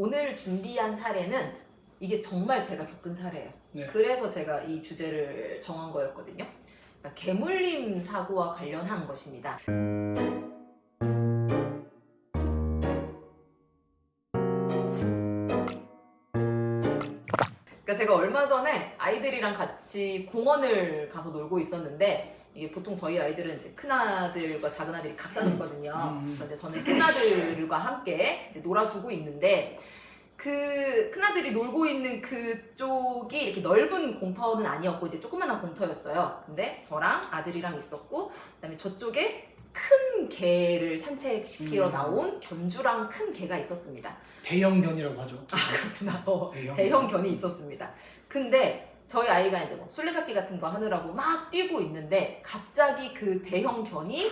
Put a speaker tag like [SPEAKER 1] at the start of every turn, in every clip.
[SPEAKER 1] 오늘 준비한 사례는 이게 정말 제가 겪은 사례예요.
[SPEAKER 2] 네.
[SPEAKER 1] 그래서 제가 이 주제를 정한 거였거든요. 그러니까 개물림 사고와 관련한 것입니다. 그러니까 제가 얼마 전에 아이들이랑 같이 공원을 가서 놀고 있었는데, 이게 보통 저희 아이들은 이제 큰아들과 작은아들이 각자 놀거든요. 그래서 이제 저는 큰아들과 함께 이제 놀아주고 있는데, 그 큰아들이 놀고 있는 그쪽이 이렇게 넓은 공터는 아니었고 이제 조그만한 공터였어요. 근데 저랑 아들이랑 있었고, 그다음에 저쪽에 큰 개를 산책시키러 나온 견주랑 큰 개가 있었습니다.
[SPEAKER 2] 대형견이라고 하죠.
[SPEAKER 1] 아, 그렇구나.
[SPEAKER 2] 대형.
[SPEAKER 1] 대형 견이 있었습니다. 근데 저희 아이가 이제 뭐 술래잡기 같은 거 하느라고 막 뛰고 있는데, 갑자기 그 대형 견이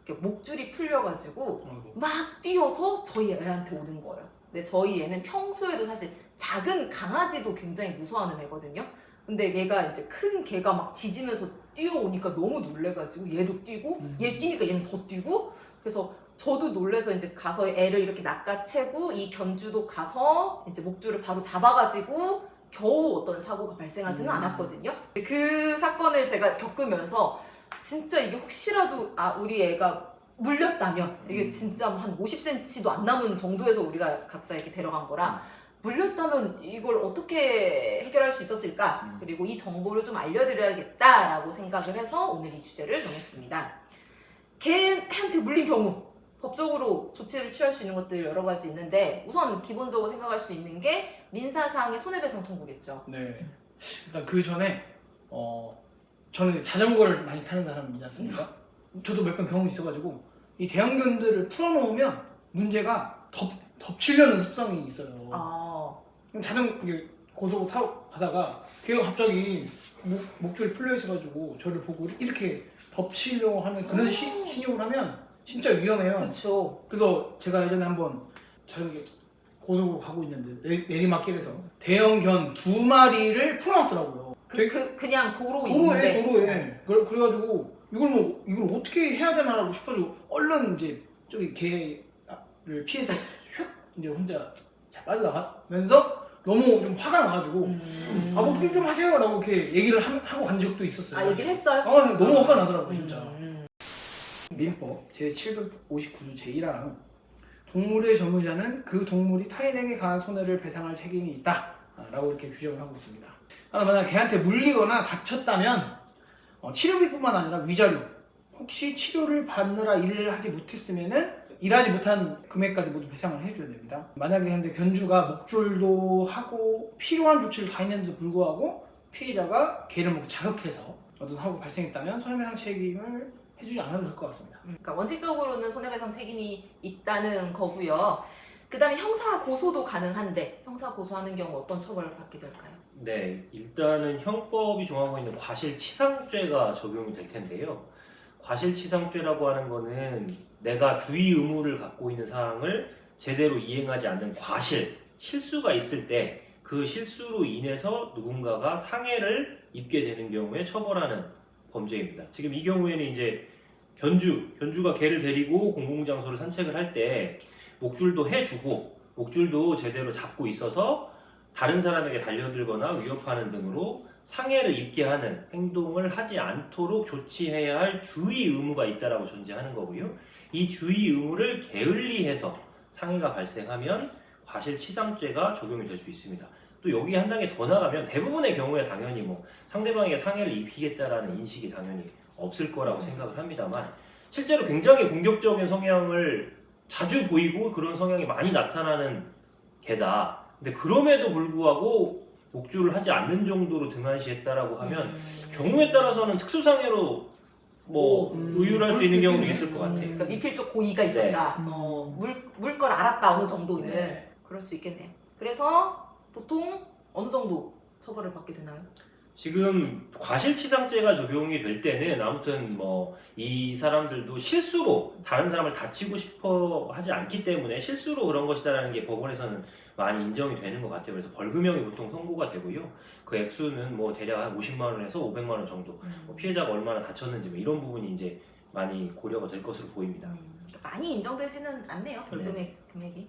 [SPEAKER 1] 이렇게 목줄이 풀려가지고
[SPEAKER 2] 아이고.
[SPEAKER 1] 막 뛰어서 저희 애한테 오는 거예요. 근데 저희 애는 평소에도 사실 작은 강아지도 굉장히 무서워하는 애거든요. 근데 얘가 이제 큰 개가 막 짖으면서 뛰어오니까 너무 놀래가지고 얘도 뛰고, 얘 뛰니까 얘는 더 뛰고, 그래서 저도 놀래서 이제 가서 애를 이렇게 낚아채고, 이 견주도 가서 이제 목줄을 바로 잡아가지고 겨우 어떤 사고가 발생하지는 않았거든요. 그 사건을 제가 겪으면서 진짜 이게 혹시라도 우리 애가 물렸다면, 이게 진짜 한 50cm도 안 남은 정도에서 우리가 각자 이렇게 데려간 거라, 물렸다면 이걸 어떻게 해결할 수 있었을까? 그리고 이 정보를 좀 알려드려야겠다라고 생각을 해서 오늘 이 주제를 정했습니다. 개한테 물린 경우 법적으로 조치를 취할 수 있는 것들 여러 가지 있는데, 우선 기본적으로 생각할 수 있는 게 민사상의 손해배상 청구겠죠.
[SPEAKER 2] 네. 일단 그 전에 저는 자전거를 많이 타는 사람이지 않습니까? 저도 몇 번 경험이 있어가지고 이 대형견들을 풀어놓으면 문제가 덮치려는 습성이 있어요. 이게 고속으로 타고 가다가 걔가 갑자기 목줄이 풀려 있어가지고 저를 보고 이렇게 덮치려고 하는 그런 신용을 하면 진짜 위험해요.
[SPEAKER 1] 그쵸.
[SPEAKER 2] 그래서 제가 예전에 한번 자전거 고속으로 가고 있는데 내리막길에서 대형견 2마리를 풀어놨더라고요.
[SPEAKER 1] 그냥 도로에.
[SPEAKER 2] 도로에. 그래가지고 이걸 어떻게 해야 되나라고 싶어가지고 얼른 이제 저기 개를 피해서 슉 이제 혼자 빠져나가면서 너무 좀 화가 나가지고 목줄 좀 하세요라고 이렇게 얘기를 하고 간 적도 있었어요.
[SPEAKER 1] 얘기를 했어요?
[SPEAKER 2] 너무 화가 나더라고 진짜. 민법 제759조 제1항 동물의 점유자는 그 동물이 타인에게 가한 손해를 배상할 책임이 있다 라고 이렇게 규정을 하고 있습니다. 만약 개한테 물리거나 다쳤다면 치료비뿐만 아니라 위자료, 혹시 치료를 받느라 일을 하지 못했으면은 일하지 못한 금액까지 모두 배상을 해줘야 됩니다. 만약에 근데 견주가 목줄도 하고 필요한 조치를 다 했는데도 불구하고 피해자가 개를 뭐 자극해서 어떤 사고가 발생했다면 손해배상 책임을 해주지 않아도 될 것 같습니다.
[SPEAKER 1] 그러니까 원칙적으로는 손해배상 책임이 있다는 거고요. 그 다음에 형사 고소도 가능한데, 형사 고소하는 경우 어떤 처벌을 받게 될까요?
[SPEAKER 3] 네, 일단은 형법이 정하고 있는 과실치상죄가 적용이 될 텐데요. 과실치상죄라고 하는 거는 내가 주의 의무를 갖고 있는 사항을 제대로 이행하지 않는 실수가 있을 때 그 실수로 인해서 누군가가 상해를 입게 되는 경우에 처벌하는 범죄입니다. 지금 이 경우에는 이제 견주가 개를 데리고 공공장소를 산책을 할 때 목줄도 해주고 목줄도 제대로 잡고 있어서 다른 사람에게 달려들거나 위협하는 등으로 상해를 입게 하는 행동을 하지 않도록 조치해야 할 주의 의무가 있다라고 전제하는 거고요. 이 주의 의무를 게을리해서 상해가 발생하면 과실치상죄가 적용이 될 수 있습니다. 또 여기 한 단계 더 나가면 대부분의 경우에 당연히 뭐 상대방에게 상해를 입히겠다라는 인식이 당연히 없을 거라고 생각을 합니다만, 실제로 굉장히 공격적인 성향을 자주 보이고 그런 성향이 많이 나타나는 개다. 근데 그럼에도 불구하고 목줄을 하지 않는 정도로 등한시했다라고 하면 경우에 따라서는 특수상해로 의율할 수 있는 경우도 있을 것 같아요.
[SPEAKER 1] 그러니까 미필적 고의가 있었다. 물 걸 알았다, 어느 정도는.
[SPEAKER 2] 네.
[SPEAKER 1] 그럴 수 있겠네요. 그래서 보통 어느 정도 처벌을 받게 되나요?
[SPEAKER 3] 지금 과실치상죄가 적용이 될 때는 아무튼 이 사람들도 실수로 다른 사람을 다치고 싶어 하지 않기 때문에 실수로 그런 것이다라는 게 법원에서는 많이 인정이 되는 것 같아요. 그래서 벌금형이 보통 선고가 되고요. 그 액수는 대략 한 50만 원에서 500만 원 정도. 피해자가 얼마나 다쳤는지 이런 부분이 이제 많이 고려가 될 것으로 보입니다.
[SPEAKER 1] 많이 인정되지는 않네요, 벌금의 금액이.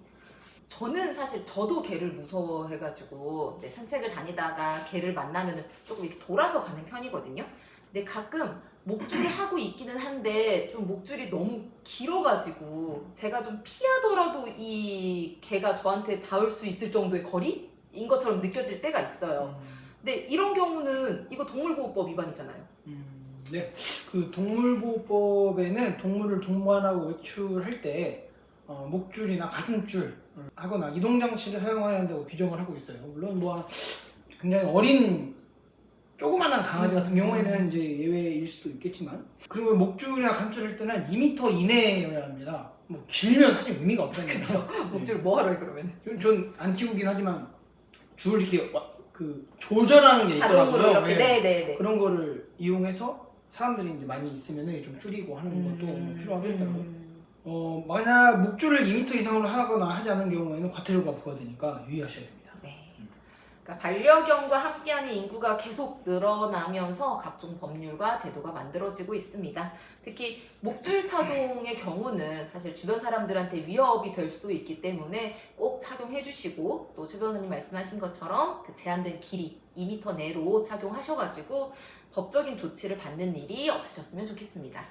[SPEAKER 1] 저는 사실 저도 개를 무서워해가지고 네, 산책을 다니다가 개를 만나면은 조금 이렇게 돌아서 가는 편이거든요. 근데 가끔 목줄을 하고 있기는 한데 좀 목줄이 너무 길어가지고 제가 좀 피하더라도 이 개가 저한테 닿을 수 있을 정도의 거리인 것처럼 느껴질 때가 있어요. 근데 이런 경우는 이거 동물보호법 위반이잖아요.
[SPEAKER 2] 네, 그 동물보호법에는 동물을 동반하고 외출할 때 목줄이나 가슴줄 하거나 이동장치를 사용해야 한다고 규정을 하고 있어요. 물론 뭐 굉장히 어린 조그만한 강아지 같은 경우에는 이제 예외일 수도 있겠지만, 그리고 목줄이나 가슴줄 할 때는 2m 이내여야 합니다. 뭐 길면 사실 의미가 없잖아요.
[SPEAKER 1] 그쵸. 목줄을 뭐 하러 해 그러면?
[SPEAKER 2] 전 안 키우긴 하지만 줄 이렇게 그 조절하는 게 있더라고요.
[SPEAKER 1] 자동으로 이렇게
[SPEAKER 2] 네.
[SPEAKER 1] 네네네.
[SPEAKER 2] 그런 거를 이용해서 사람들이 이제 많이 있으면 좀 줄이고 하는 것도 필요하겠다고. 만약 목줄을 2m 이상으로 하거나 하지 않은 경우에는 과태료가 부과되니까 유의하셔야 됩니다.
[SPEAKER 1] 네. 그러니까 반려견과 함께하는 인구가 계속 늘어나면서 각종 법률과 제도가 만들어지고 있습니다. 특히 목줄 착용의 경우는 사실 주변 사람들한테 위협이 될 수도 있기 때문에 꼭 착용해 주시고, 또 최 변호사님 말씀하신 것처럼 그 제한된 길이 2m 내로 착용하셔가지고 법적인 조치를 받는 일이 없으셨으면 좋겠습니다.